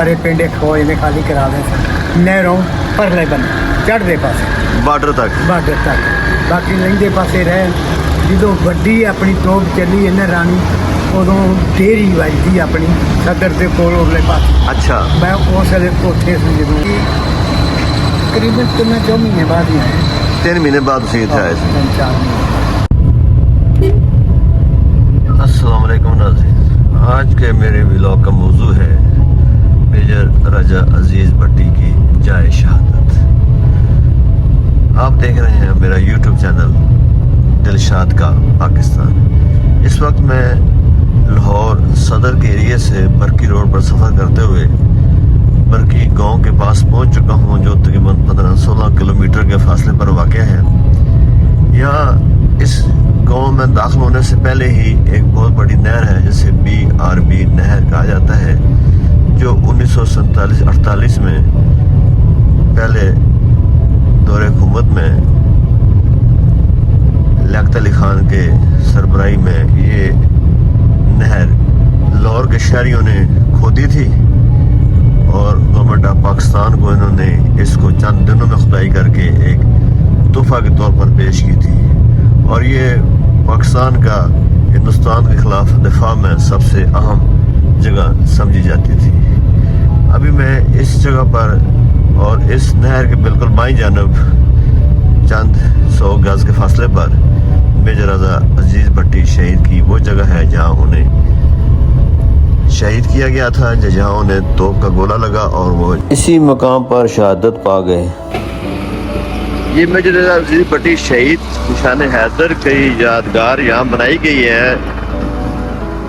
ਸਾਰੇ ਪਿੰਡ ਖੋਏ ਨੇ ਖਾਲੀ ਕਰਾ ਲਏ ਸਨ। ਨਹਿਰੋਂ ਪਰਲੇ ਬੰਨੇ ਚੜ੍ਹਦੇ ਪਾਸੇ ਬਾਰਡਰ ਤੱਕ। ਬਾਰਡਰ ਤੱਕ, ਬਾਕੀ ਲਹਿੰਦੇ ਪਾਸੇ ਰਹਿ। ਜਦੋਂ ਵੱਡੀ ਆਪਣੀ ਤੋਪ ਚੱਲੀ ਇਹਨਾਂ ਰਾਣੀ, ਉਦੋਂ ਡੇਰੀ ਵੱਜਦੀ ਆਪਣੀ ਸਦਰ ਦੇ ਕੋਲ ਉਰਲੇ ਪਾਸੇ। ਅੱਛਾ। ਮੈਂ ਉਸ ਵੇਲੇ ਉੱਥੇ ਸੀ ਜਦੋਂ ਤਕਰੀਬਨ 3-4 ਮਹੀਨੇ ਬਾਅਦ ਹੀ ਆਇਆ। 3 ਮਹੀਨੇ بعد ਤੁਸੀਂ ਇੱਥੇ ਆਏ ਸੀ। 3-4 ਮਹੀਨੇ। अस्सलाम वालेकुम नाज़रीन, आज के मेरे व्लॉग का मौजू है मेजर राजा अजीज़ भट्टी की जाए शहादत। आप देख रहे हैं मेरा यूट्यूब चैनल दिलशाद का पाकिस्तान। इस वक्त मैं लाहौर सदर के एरिए से बरकी रोड पर सफ़र करते हुए बरकी गांव के पास पहुंच चुका हूं, जो तकरीबन 15-16 किलोमीटर के फासले पर वाक़ है। यहाँ इस गांव में दाखिल होने से पहले ही एक बहुत बड़ी नहर है जिसे BRB नहर कहा जाता है, जो 1947-48 में पहले दौरे हुकूमत में लियाकत अली खान के सरबराही में ये नहर लाहौर के शहरियों ने खोदी थी और गवर्नमेंट ऑफ पाकिस्तान को इन्होंने इसको चंद दिनों में खुदाई करके एक तोहफा के तौर पर पेश की थी। और ये पाकिस्तान का हिंदुस्तान के खिलाफ दिफा में सबसे अहम जगह समझी जाती थी। अभी मैं इस जगह पर और इस नहर के बिल्कुल बाईं जानब चंद 100 गज के फासले पर मेजर राजा अजीज़ भट्टी शहीद की वो जगह है जहाँ उन्हें शहीद किया गया था, जहाँ उन्हें तोप का गोला लगा और वो इसी मकाम पर शहादत पा गए। ये मेजर राजा अजीज़ भट्टी शहीद निशान हैदर की यादगार यहाँ बनाई गई है,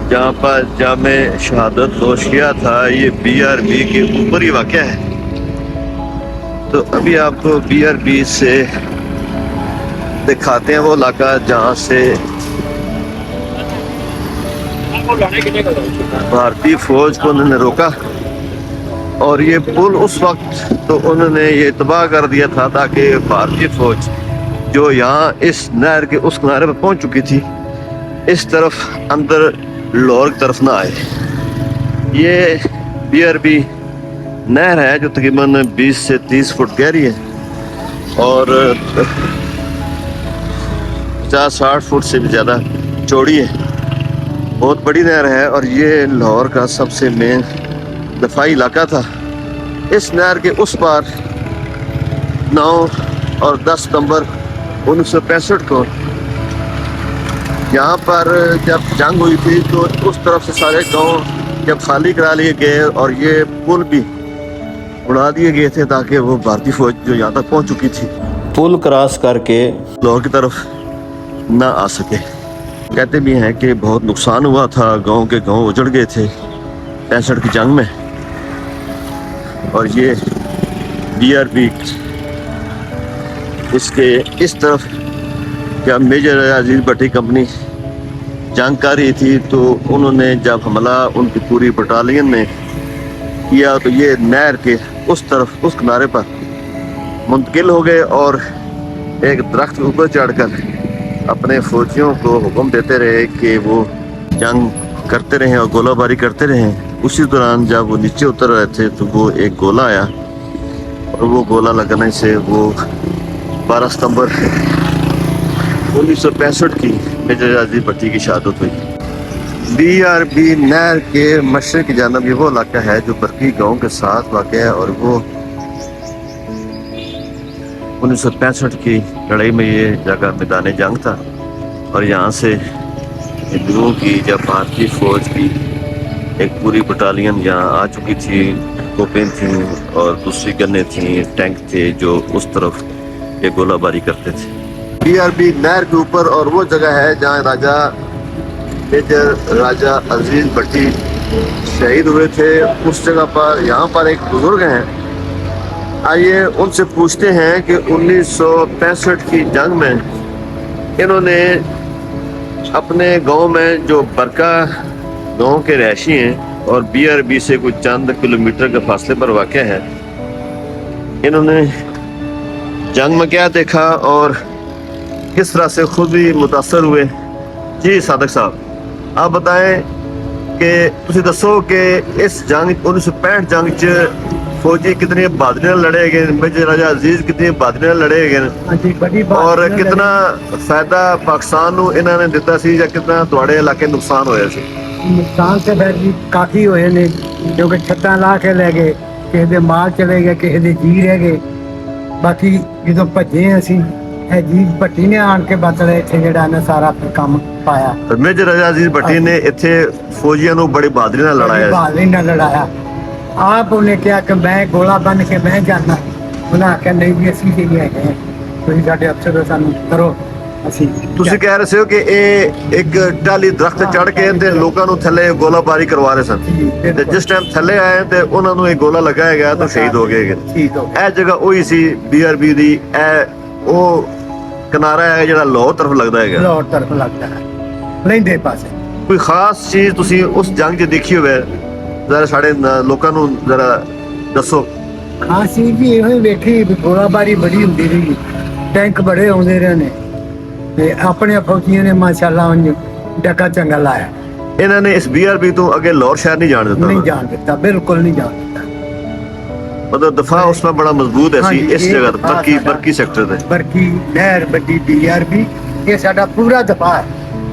जहाँ पर जामे शहादत नोश किया था। ये BRB के ऊपर ही वाक़या है। तो अभी आपको BRB से दिखाते हैं वो इलाका जहाँ से भारतीय फौज को उन्होंने रोका। और ये पुल उस वक्त तो उन्होंने ये तबाह कर दिया था ताकि भारतीय फौज जो यहाँ इस नहर के उस किनारे पर पहुँच चुकी थी, इस तरफ अंदर लाहौर की तरफ ना आए। ये BRB नहर है जो तकरीबन 20 से 30 फुट गहरी है और 50-60 फुट से भी ज़्यादा चौड़ी है। बहुत बड़ी नहर है और ये लाहौर का सबसे मेन दफाई इलाका था। इस नहर के उस पार 9 और 10 सितंबर 1965 को यहाँ पर जब जंग हुई थी तो उस तरफ से सारे गांव जब खाली करा लिए गए और ये पुल भी उड़ा दिए गए थे ताकि वो भारतीय फौज जो यहाँ तक पहुँच चुकी थी पुल क्रॉस करके लाहौर की तरफ ना आ सके। कहते भी हैं कि बहुत नुकसान हुआ था, गांव के गांव उजड़ गए थे 65 की जंग में। और ये BRB इसके इस तरफ जब मेजर अजीज़ भट्टी कंपनी जंग कर रही थी तो उन्होंने जब हमला उनकी पूरी बटालियन ने किया तो ये नहर के उस तरफ उस किनारे पर मुंतकिल हो गए और एक दरख्त के ऊपर चढ़कर अपने फौजियों को हुक्म देते रहे कि वो जंग करते रहें और गोलाबारी करते रहें। उसी दौरान जब वो नीचे उतर रहे थे तो वो एक गोला आया और वो गोला लगने से वो 12 सितंबर 1965 की मेजर अजीज़ भट्टी की शहादत हुई। BRB नहर के मशरक़ की जानब ये वो इलाका है जो बरकी गांव के साथ वाक़ है और वो 1965 की लड़ाई में ये जगह मैदान जंग था। और यहाँ से हिंदुओं की जब भारतीय फौज की एक पूरी बटालियन यहाँ आ चुकी थी, तोपें थीं और दूसरी गन्नें थीं, टैंक थे जो उस तरफ ये गोलाबारी करते थे। BRB नहर के ऊपर और वो जगह है जहाँ राजा मेजर राजा अजीज़ भट्टी शहीद हुए थे। उस जगह पर यहाँ पर एक बुजुर्ग हैं, आइए उनसे पूछते हैं कि 1965 की जंग में इन्होंने अपने गांव में जो बरका गांव के रहशी हैं और BRB से कुछ चंद किलोमीटर के फासले पर वाक़ है, इन्होंने जंग में क्या देखा और किस तरह से खुद भी मुतासर हुए। जी सादक साहब, आप बताएं ਕਿ ਤੁਸੀਂ ਦੱਸੋ ਕਿ ਇਸ ਜੰਗ 1965 ਜੰਗ 'ਚ ਫੌਜੀ ਕਿਤਨੇ ਬਹਾਦਰੀ ਨਾਲ ਲੜੇ ਗਏ, ਮੇਜਰ ਰਾਜਾ ਅਜ਼ੀਜ਼ ਕਿਤਨੇ ਬਹਾਦਰੀ ਨਾਲ ਲੜੇ ਗਏ ਹਾਂਜੀ ਬੜੀ ਬਾਤ ਔਰ ਕਿਤਨਾ ਫਾਇਦਾ ਪਾਕਿਸਤਾਨ ਨੂੰ ਇਹਨਾਂ ਨੇ ਦਿੱਤਾ ਸੀ ਜਾਂ ਕਿਤਨਾ ਤੁਹਾਡੇ ਇਲਾਕੇ ਨੁਕਸਾਨ ਹੋਇਆ ਸੀ? ਨੁਕਸਾਨ ਤੇ ਫਿਰ ਜੀ ਕਾਫੀ ਹੋਏ ਨੇ, ਕਿਉਂਕਿ ਛੱਤਾਂ ਲਾ ਕੇ ਲੈ ਗਏ, ਕਿਸੇ ਦੇ ਮਾਲ ਚਲੇ ਗਏ, ਕਿਸੇ ਦੇ ਜੀ ਰਹਿ ਗਏ। ਬਾਕੀ ਜਦੋਂ ਭੱਜੇ ਅਸੀਂ, ਇਹ ਜੀ ਭੱਟੀ ਨੇ ਆਣ ਕੇ ਬਦਲੇ ਇੱਥੇ ਜਿਹੜਾ ਨਾ ਸਾਰਾ ਕੰਮ ਪਾਇਆ। ਮੇਜਰ ਰਾਜਾ ਅਜ਼ੀਜ਼ ਭੱਟੀ ਨੇ ਇੱਥੇ ਫੌਜੀਆਂ ਨੂੰ ਬੜੀ ਬਹਾਦਰੀ ਨਾਲ ਲੜਾਇਆ ਸੀ। ਬਹਾਦਰੀ ਨਾਲ ਲੜਾਇਆ। ਆਪ ਉਹਨੇ ਕਿਹਾ ਕਿ ਮੈਂ ਗੋਲਾ ਬੰਨ ਕੇ ਮੈਂ ਜਾਣਾ, ਉਹਨਾਂ ਆਖਿਆ ਨਹੀਂ ਵੀ ਅਸੀਂ ਹੀ ਹੈਗੇ ਹਾਂ, ਤੁਸੀਂ ਸਾਡੇ ਅਫਸਰ ਹੋ, ਸਾਨੂੰ ਕਰੋ। ਅਸੀਂ ਤੁਸੀਂ ਕਹਿ ਰਹੇ ਹੋ ਕਿ ਇਹ ਇੱਕ ਟਾਲੀ ਦਰਖਤ ਚੜ ਕੇ ਤੇ ਲੋਕਾਂ ਨੂੰ ਥੱਲੇ ਗੋਲਾਬਾਰੀ ਕਰਵਾ ਰਹੇ ਸਨ, ਤੇ ਜਿਸ ਟਾਈਮ ਥੱਲੇ ਆਏ ਤੇ ਉਹਨਾਂ ਨੂੰ ਇਹ ਗੋਲਾ ਲਗਾਇਆ ਗਿਆ ਤਾਂ ਸ਼ਹੀਦ ਹੋ ਗਏ। ਸ਼ਹੀਦ ਹੋ ਗਏ। ਇਹ ਜਗ੍ਹਾ ਉਹੀ ਸੀ BRB ਦੀ, ਇਹ ਉਹ ਕਿਨਾਰਾ ਹੈ ਜਿਹੜਾ ਲਾਹੌਰ ਤਰਫ ਲੱਗਦਾ ਹੈਗਾ। ਲਾਹੌਰ ਤਰਫ ਲੱਗਦਾ ਹੈ ਲੈਂਦੇ ਪਾਸੇ। ਕੋਈ ਖਾਸ ਚੀਜ਼ ਤੁਸੀਂ ਉਸ ਜੰਗ 'ਚ ਦੇਖੀ ਹੋਵੇ, ਜ਼ਰਾ ਸਾਡੇ ਲੋਕਾਂ ਨੂੰ ਜ਼ਰਾ ਦੱਸੋ। ਹਾਂ ਸੀ ਜੀ, ਇਹੋ ਹੀ ਵੇਖੀ ਵੀ ਗੋਲਾਬਾਰੀ ਬੜੀ ਹੁੰਦੀ ਰਹੀ, ਟੈਂਕ ਬੜੇ ਆਉਂਦੇ ਰਹੇ ਨੇ, ਤੇ ਆਪਣੇ ਫੌਜੀਆਂ ਨੇ ਮਾਸ਼ਾਅੱਲਾ ਉਂਝ ਡੱਕਾ ਚੰਗਾ ਲਾਇਆ। ਇਹਨਾਂ ਨੇ ਇਸ BRB ਤੋਂ ਅੱਗੇ ਲਾਹੌਰ ਸ਼ਹਿਰ ਨਹੀਂ ਜਾਣ ਦਿੱਤਾ। ਨਹੀਂ ਜਾਣ ਦਿੱਤਾ, ਬਿਲਕੁਲ ਨਹੀਂ ਜਾਣ ਦਿੱਤਾ। ਮਤਲਬ ਦਫਾ ਉਸ ਨਾਲ ਬੜਾ ਮਜ਼ਬੂਤ ਹੈ ਸੀ ਹਾਂਜੀ, ਇਸ ਇਹ ਜਗ੍ਹਾ ਦਫ਼ਾ ਬਰਕੀ ਸਾਡਾ- ਬਰਕੀ ਸੈਕਟਰ ਤੇ। ਬਰਕੀ ਨਹਿਰ ਵੱਡੀ BRB, ਇਹ ਸਾਡਾ ਪੂਰਾ ਦਫਾ ਹੈ।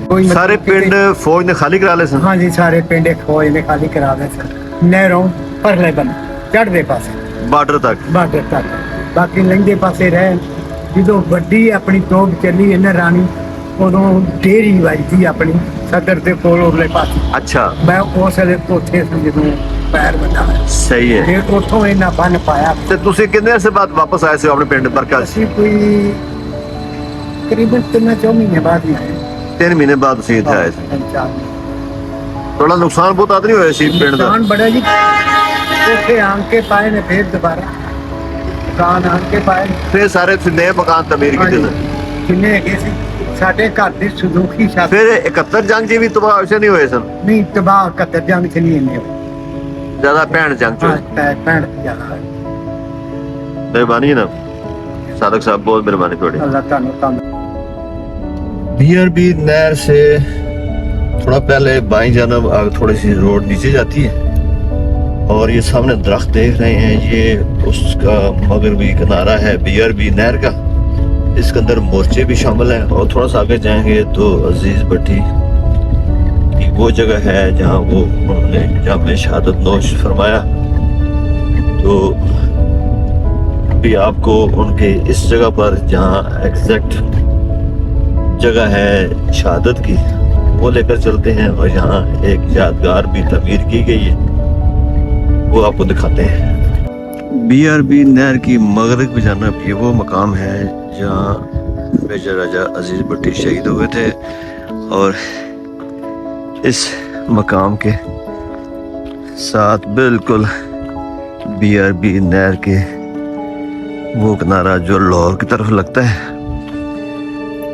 ਕੋਈ ਮਤਲਬ ਸਾਰੇ ਕਿਤੇ- ਪਿੰਡ ਫੌਜ ਨੇ ਖਾਲੀ ਕਰਾ ਲਏ ਸਨ। ਹਾਂਜੀ ਸਾਰੇ ਪਿੰਡ ਫੌਜ ਨੇ ਖਾਲੀ ਕਰਾ ਦਿੱਤੇ ਸਨ। ਨਹਿਰੋਂ ਪਰਲੇ ਬੰਨੇ ਚੜ੍ਹਦੇ ਪਾਸੇ ਬਾਰਡਰ ਤੱਕ। ਬਾਰਡਰ ਤੱਕ, ਬਾਕੀ ਲੰਘਦੇ ਪਾਸੇ ਰਹੇ। ਜਦੋਂ ਵੱਡੀ ਆਪਣੀ ਤੋਪ ਚੱਲੀ ਇਹਨਾਂ ਰਾਣੀ, ਉਦੋਂ ਡੇਰੀ ਵੱਜਦੀ ਆਪਣੀ ਸਦਰ ਦੇ ਕੋਲ ਉਰਲੇ ਪਾਸੇ। ਅੱਛਾ, ਮੈਂ ਉਸ ਵੇਲੇ ਕੋਠੇ ਤੋਂ ਜਦੋਂ ਪੈਰ ਵਧਾਇਆ, ਸਹੀ ਹੈ। ਫਿਰ ਉੱਥੋਂ ਇਹਨਾਂ ਬੰਨ ਪਾਇਆ। ਤੇ ਤੁਸੀਂ ਕਿੰਨੇ ਅਰਸੇ ਬਾਅਦ ਵਾਪਸ ਆਏ ਸੀ ਆਪਣੇ ਪਿੰਡ ਬਰਕਾ? ਅਸੀਂ ਕੋਈ ਤਕਰੀਬਨ 3-4 ਮਹੀਨੇ ਬਾਅਦ ਹੀ ਆਏ। 3 ਮਹੀਨੇ ਬਾਅਦ ਤੁਸੀਂ ਇੱਥੇ ਆਏ ਸੀ। ਚਾਰ ਥੋੜਾ ਨੁਕਸਾਨ ਬਹੁਤ ਆਦ ਨਹੀਂ ਹੋਇਆ ਸੀ ਪਿੰਡ ਦਾ? ਨੁਕਸਾਨ ਬੜਾ ਜੀ, ਉੱਥੇ ਆਣ ਕੇ ਪਾਏ ਨੇ, ਫਿਰ ਦੁਬਾਰਾ ਦੁਕਾਨ ਆਣ ਕੇ ਪਾਏ। ਫਿਰ ਸਾਰੇ ਤੁਸੀਂ ਨਏ ਮਕਾਨ ਤਮੀਰ ਕੀਤੇ ਨੇ। ਕਿੰਨੇ ਹੈਗੇ ਸੀ ਸਾਡੇ ਘਰ ਦੀ ਸੁਦੂਖੀ ਛੱਤ। ਫਿਰ 71 ਜੰਗ 'ਚ ਵੀ ਤਬਾਹ ਹੋਏ ਨਹੀਂ ਹੋਏ ਸਨ? ਨਹੀਂ ਤਬਾਹ 71 ਜੰਗ ਚ ਨਹੀਂ ਇੰਨੇ ਜ਼ਿਆਦਾ 65 ਜੰਗ 'ਚ ਹੋਏ। 65 ਜ਼ਿਆਦਾ। ਮਿਹਰਬਾਨੀ ਨਾ सादक साहब, बहुत मेहरबानी थोड़ी। अल्लाह ताला BRB नहर से थोड़ा पहले बाईं जानब थोड़ी सी रोड नीचे जाती है और ये सामने दरख्त देख रहे हैं, ये उसका मगरबी किनारा है BRB नहर का। इसके अंदर मोर्चे भी शामिल हैं और थोड़ा सा आगे जाएंगे तो अजीज भट्टी की वो जगह है जहाँ वो उन्होंने जाम शहादत नोश फरमाया। तो भी आपको उनके इस जगह पर जहाँ एग्जैक्ट जगह है शहादत की वो लेकर चलते हैं और यहाँ एक यादगार भी तमीर की गई है, वो आपको दिखाते हैं। BRB नहर की मगरब की जानब ये वो मकाम है जहाँ मेजर राजा अजीज भट्टी शहीद हुए थे और इस मकाम के साथ बिल्कुल BRB नहर के वो किनारा जो लाहौर की तरफ लगता है,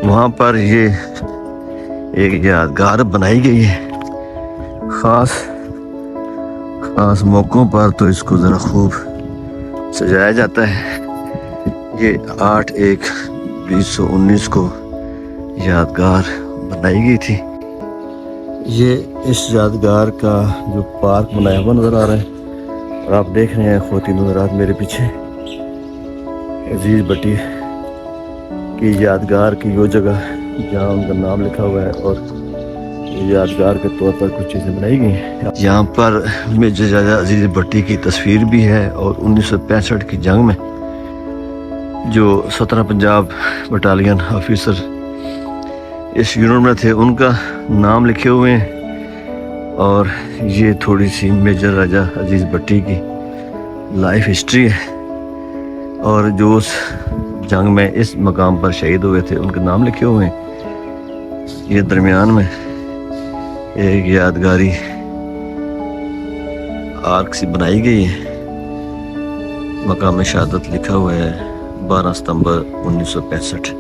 वहाँ पर ये एक यादगार बनाई गई है। ख़ास मौक़ों पर तो इसको ज़रा खूब सजाया जाता है। ये 8/1/2019 को यादगार बनाई गई थी। ये इस यादगार का जो पार्क बनाया हुआ नज़र आ रहा है और आप देख रहे हैं ख़वातीन हज़रात मेरे पीछे अजीज भट्टी की यादगार की वो जगह जहाँ उनका नाम लिखा हुआ है और यादगार के तौर पर कुछ चीज़ें बनाई गई हैं। यहाँ पर मेजर राजा अजीज भट्टी की तस्वीर भी है और 1965 की जंग में जो 17 पंजाब बटालियन ऑफिसर इस यूनिट में थे उनका नाम लिखे हुए हैं। और ये थोड़ी सी मेजर राजा अजीज भट्टी की लाइफ हिस्ट्री है और जो उस जंग में इस मकाम पर शहीद हुए थे उनके नाम लिखे हुए हैं। ये दरमियान में एक यादगारी आर्क सी बनाई गई है, मकाम शहादत लिखा हुआ है 12 सितंबर 1965।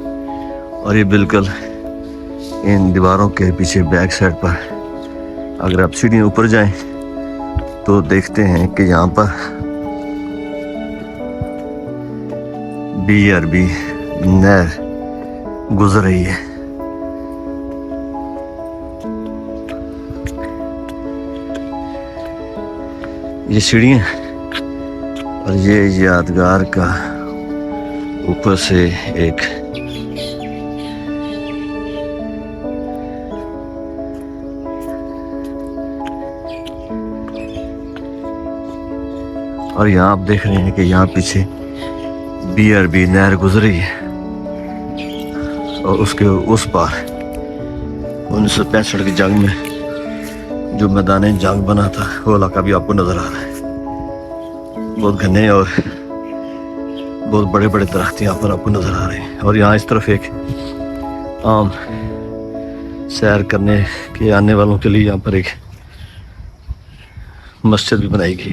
और ये बिल्कुल इन दीवारों के पीछे बैक साइड पर अगर आप सीढ़ियाँ ऊपर जाएं तो देखते हैं कि यहाँ पर BRB नहर गुजर रही है। یہ سیڑھیاں اور یہ یادگار کا اوپر سے ایک اور یہاں آپ دیکھ رہے ہیں کہ یہاں پیچھے BRB نہر گزری ہے اور اس کے اس پار 1965 کی جنگ میں جو میدان جنگ بنا تھا وہ علاقہ بھی آپ کو نظر آ رہا ہے. بہت گھنے اور بہت بڑے بڑے درخت یہاں پر آپ کو نظر آ رہے ہیں. اور یہاں اس طرف ایک عام سیر کرنے کے آنے والوں کے لیے یہاں پر ایک مسجد بھی بنائی گئی.